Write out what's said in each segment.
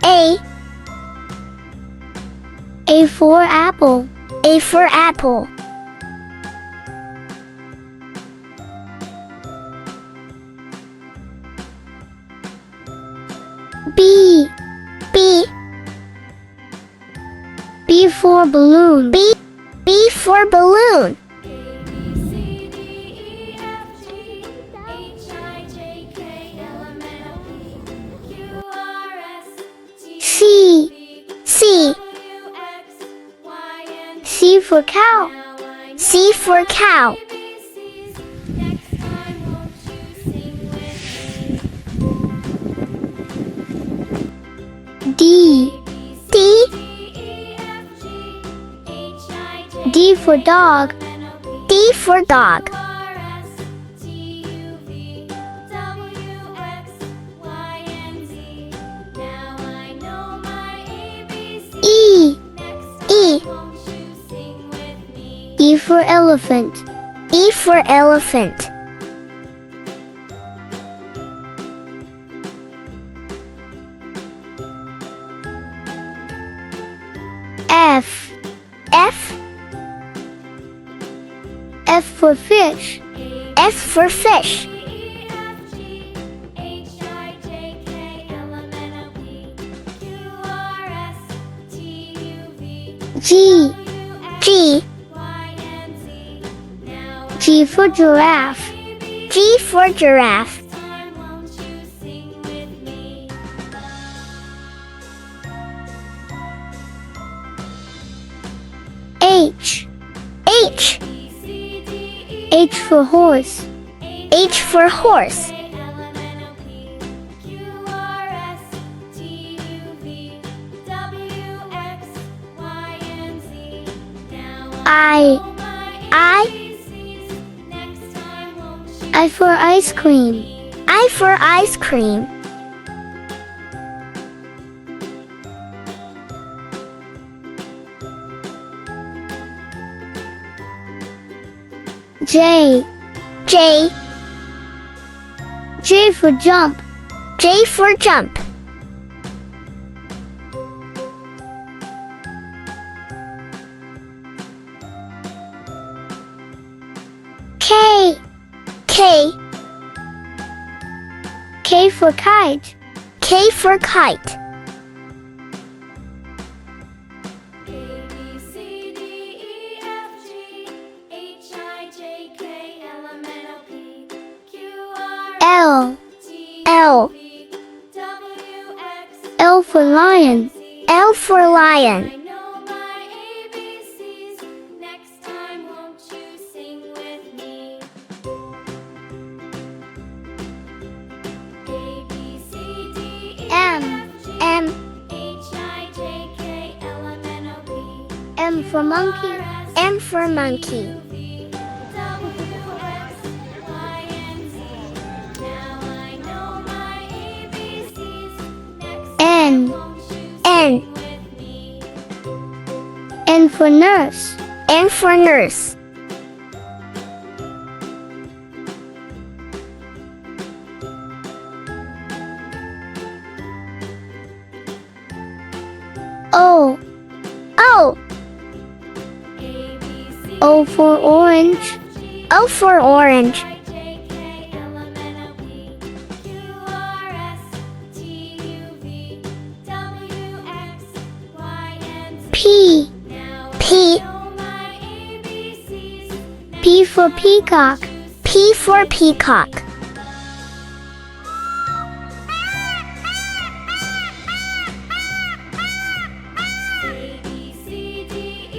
A. A for apple. A for apple. B. B. B for balloon. B. B for balloon. C. C. C for cow. C for cow. D. D. D for dog. D for dog. E. E. E for elephant. E for elephant. F. F. F for fish. F for fish. G. G. G for giraffe. G for giraffe. H. H. H for horse. H for horse. I. I for ice cream. I for ice cream. J. J. J for jump. J for jump. K. K. K for kite. K for kite. L. L. L for lion. L for lion. M. M for monkey. M for monkey. N. N. N for nurse. N for nurse. O. O. O for orange. O for orange. P. P. P for peacock. P for peacock.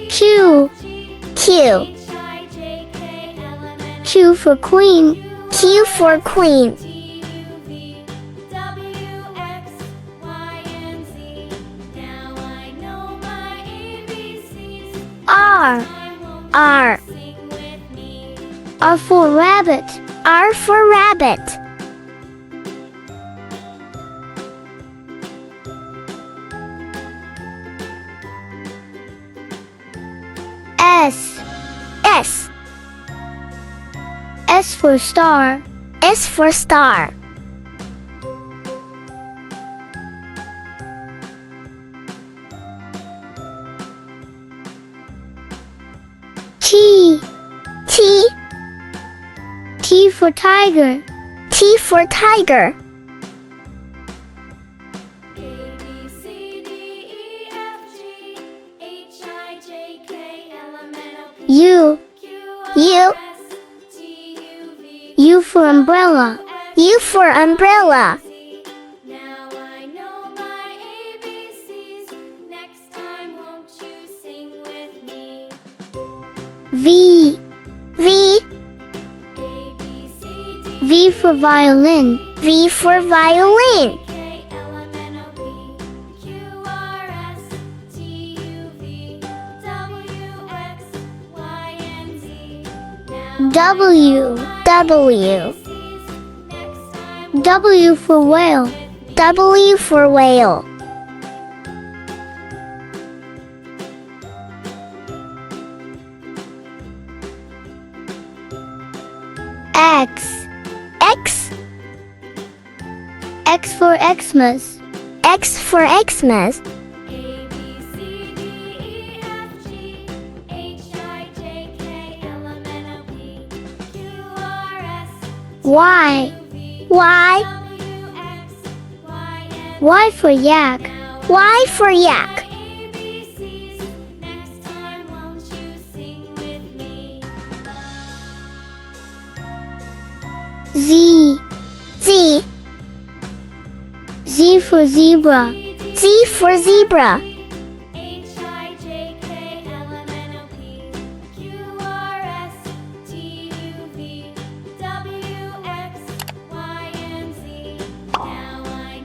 Q. Q. Q for queen. Q for queen. R. R. R for rabbit. R for rabbit. S. S. S for star. S for star. for tiger. T for tiger. U. U. U for umbrella. U for umbrella. Now I know my ABCs. Next time, won't you sing with me? V. V. A, B, C, D, V for violin. V for violin. K, L, M, N, O, P, Q, R, S, T, U, V, W, X, Y, and Z. Now W. W. next time, W for whale. W for whale. X. X. X for Xmas. X for Xmas. A, B, C, D, E, F, G, H, I, J, K, L, M, N, O, P, Q, R, S, Y. V, Y. W, X, Y, and Y for yak. Y for yak. ABCs. Next time, won't you sing with me? Z. Z. Z for zebra. Z for zebra.